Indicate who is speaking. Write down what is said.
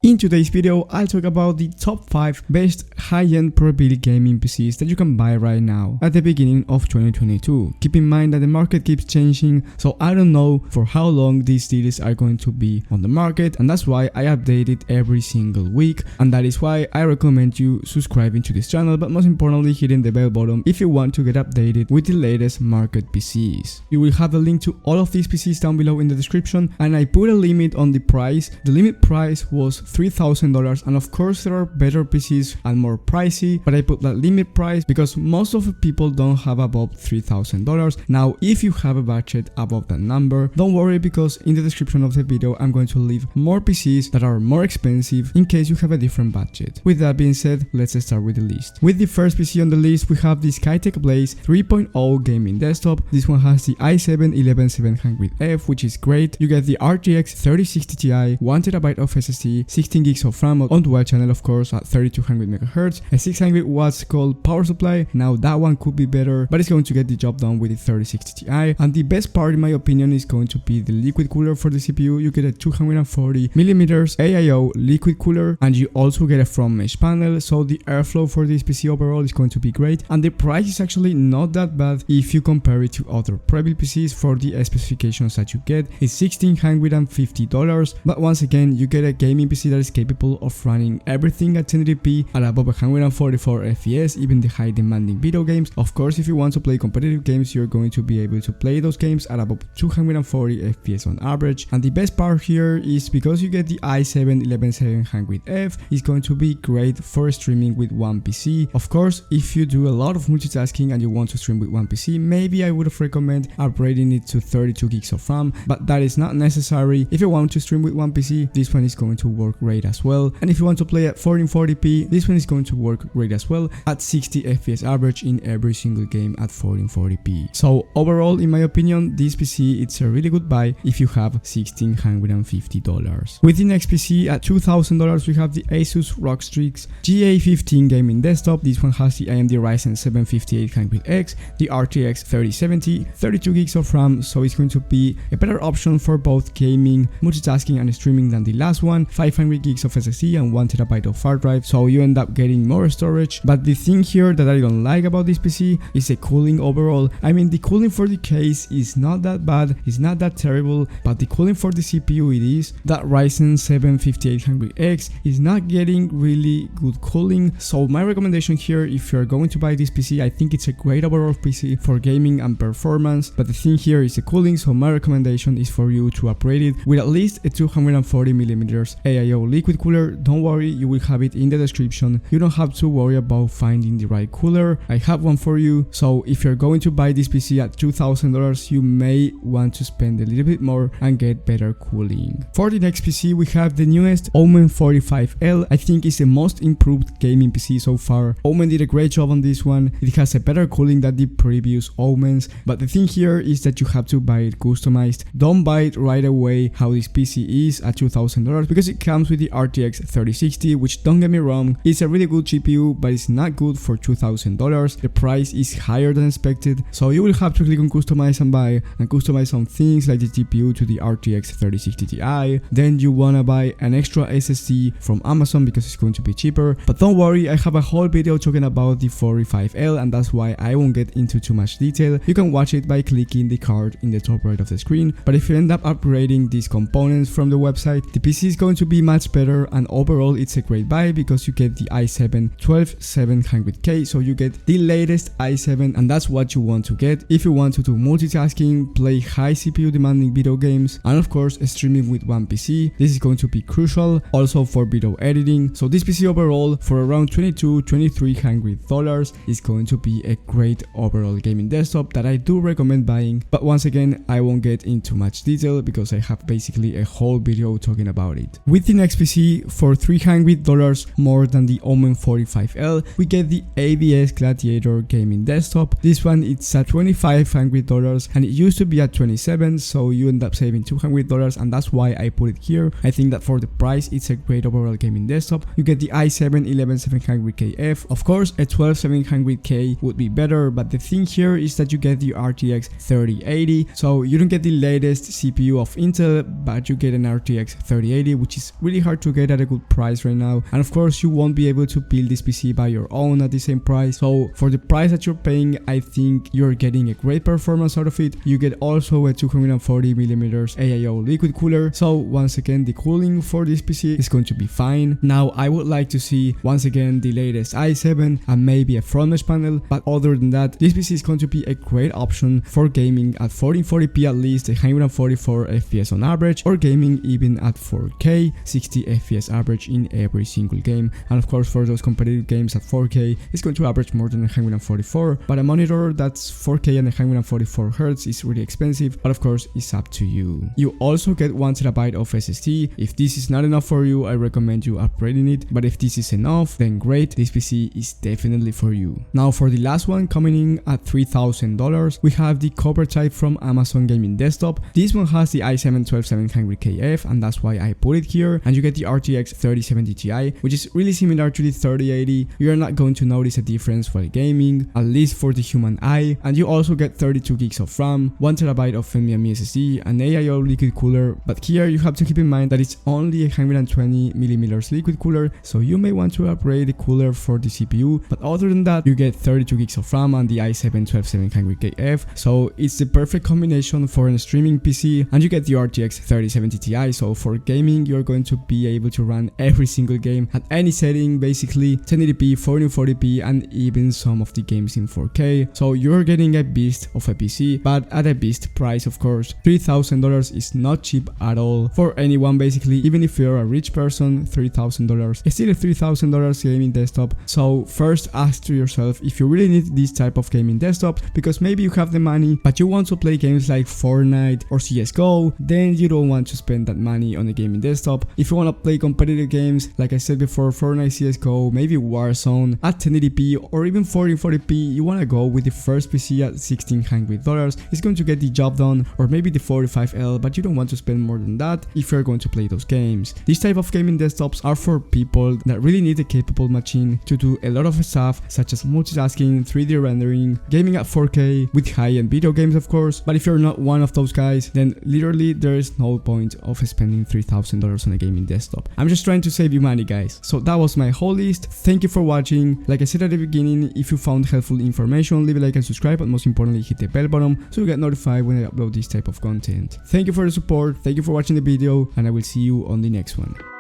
Speaker 1: In today's video, I'll talk about the top 5 best high-end prebuilt gaming PCs that you can buy right now at the beginning of 2022. Keep in mind that the market keeps changing, so I don't know for how long these deals are going to be on the market, and that's why I update it every single week, and that is why I recommend you subscribing to this channel, but most importantly hitting the bell button if you want to get updated with the latest market PCs. You will have a link to all of these PCs down below in the description, and I put a limit on the price. The limit price was $3,000, and of course there are better PCs and more pricey, but I put that limit price because most of the people don't have above $3,000. Now if you have a budget above that number, don't worry, because in the description of the video I'm going to leave more PCs that are more expensive in case you have a different budget. With that being said, let's start with the list. With the first PC on the list, we have the Skytech Blaze 3.0 gaming desktop. This one has the i7-11700F, which is great. You get the RTX 3060 Ti, 1TB of SSD, 16 gigs of RAM on dual channel, of course, at 3200 MHz, a 600 watts cold power supply. Now that one could be better, but it's going to get the job done with the 3060 Ti. And the best part in my opinion is going to be the liquid cooler for the CPU. You get a 240mm AIO liquid cooler, and you also get a front mesh panel, so the airflow for this PC overall is going to be great, and the price is actually not that bad if you compare it to other prebuilt PCs. For the specifications that you get, it's $1,650, but once again you get a gaming PC that is capable of running everything at 1080p at above 144 FPS, even the high demanding video games. Of course, if you want to play competitive games, you're going to be able to play those games at above 240 FPS on average. And the best part here is because you get the i7-11700F, it's going to be great for streaming with one PC. Of course, if you do a lot of multitasking and you want to stream with one PC, maybe I would have recommended upgrading it to 32 gigs of RAM, but that is not necessary. If you want to stream with one PC, this one is going to work great as well. And if you want to play at 1440p, this one is going to work great as well at 60 FPS average in every single game at 1440p. So overall, in my opinion, this PC it's a really good buy if you have $1,650. With the next PC at $2,000, we have the Asus ROG GA15 gaming desktop. This one has the AMD Ryzen 7 5800X, the RTX 3070, 32 gigs of RAM, so it's going to be a better option for both gaming, multitasking and streaming than the last one. 500 gigs of SSD and 1TB of hard drive, so you end up getting more storage. But the thing here that I don't like about this PC is the cooling overall. I mean, the cooling for the case is not that bad, it's not that terrible, but the cooling for the CPU it is. That Ryzen 7 5800X is not getting really good cooling, so my recommendation here, if you're going to buy this PC, I think it's a great overall PC for gaming and performance, but the thing here is the cooling, so my recommendation is for you to upgrade it with at least a 240mm AIO liquid cooler. Don't worry, you will have it in the description. You don't have to worry about finding the right cooler. I have one for you, so if you're going to buy this PC at $2,000, you may want to spend a little bit more and get better cooling. For the next PC, we have the newest Omen 45L. I think it's the most improved gaming PC so far. Omen did a great job on this one. It has a better cooling than the previous Omens, but the thing here is that you have to buy it customized. Don't buy it right away how this PC is at $2,000, because it comes with the RTX 3060, which, don't get me wrong, is a really good GPU, but it's not good for $2,000. The price is higher than expected, so you will have to click on customize and buy, and customize some things like the GPU to the RTX 3060 Ti. Then you wanna buy an extra SSD from Amazon because it's going to be cheaper. But don't worry, I have a whole video talking about the 45L, and that's why I won't get into too much detail. You can watch it by clicking the card in the top right of the screen. But if you end up upgrading these components from the website, the PC is going to be much better, and overall it's a great buy because you get the i7-12700K, so you get the latest i7, and that's what you want to get if you want to do multitasking, play high CPU demanding video games, and of course streaming with one PC. This is going to be crucial also for video editing. So this PC overall for around $2,200-$2,300 is going to be a great overall gaming desktop that I do recommend buying. But once again, I won't get into much detail because I have basically a whole video talking about it. With the next PC for $300 more than the Omen 45L, we get the ABS Gladiator gaming desktop. This one it's at $2,500 and it used to be at $27, so you end up saving $200, and that's why I put it here. I think that for the price it's a great overall gaming desktop. You get the i7-11700KF. Of course, a 12700K would be better, but the thing here is that you get the RTX 3080, so you don't get the latest CPU of Intel, but you get an RTX 3080, which is really really hard to get at a good price right now, and of course you won't be able to build this PC by your own at the same price. So for the price that you're paying, I think you're getting a great performance out of it. You get also a 240mm AIO liquid cooler, so once again the cooling for this PC is going to be fine. Now I would like to see once again the latest i7 and maybe a front mesh panel, but other than that this PC is going to be a great option for gaming at 1440p at least, 144 FPS on average, or gaming even at 4K 60 FPS average in every single game. And of course for those competitive games at 4K it's going to average more than 144, but a monitor that's 4K and 144 Hz is really expensive, but of course it's up to you. You also get 1TB of SSD. If this is not enough for you, I recommend you upgrading it, but if this is enough, then great, this PC is definitely for you. Now for the last one, coming in at $3,000, we have the cover type from Amazon Gaming Desktop. This one has the i7-12700KF, and that's why I put it here, and you get the RTX 3070 Ti, which is really similar to the 3080. You're not going to notice a difference while gaming, at least for the human eye, and you also get 32 gigs of RAM, 1TB of NVMe SSD, an AIO liquid cooler, but here you have to keep in mind that it's only a 120mm liquid cooler, so you may want to upgrade the cooler for the CPU, but other than that you get 32 gigs of RAM and the i7-12700KF, so it's the perfect combination for a streaming PC, and you get the RTX 3070 Ti, so for gaming you're going to be able to run every single game at any setting, basically 1080p, 1440p, and even some of the games in 4K, so you're getting a beast of a PC, but at a beast price of course. $3,000 is not cheap at all for anyone basically, even if you're a rich person. $3,000 is still a $3,000 gaming desktop, so first ask to yourself if you really need this type of gaming desktop, because maybe you have the money but you want to play games like Fortnite or CSGO, then you don't want to spend that money on a gaming desktop. If you want to play competitive games, like I said before, Fortnite, CSGO, maybe Warzone at 1080p or even 1440p, you want to go with the first PC at $1,600. It's going to get the job done, or maybe the 45L, but you don't want to spend more than that if you're going to play those games. These type of gaming desktops are for people that really need a capable machine to do a lot of stuff such as multitasking, 3D rendering, gaming at 4K with high-end video games of course, but if you're not one of those guys, then literally there is no point of spending $3,000 on a gaming desktop. I'm just trying to save you money guys. So that was my whole list. Thank you for watching. Like I said at the beginning, if you found helpful information, leave a like and subscribe, but most importantly hit the bell button so you get notified when I upload this type of content. Thank you for the support, thank you for watching the video, and I will see you on the next one.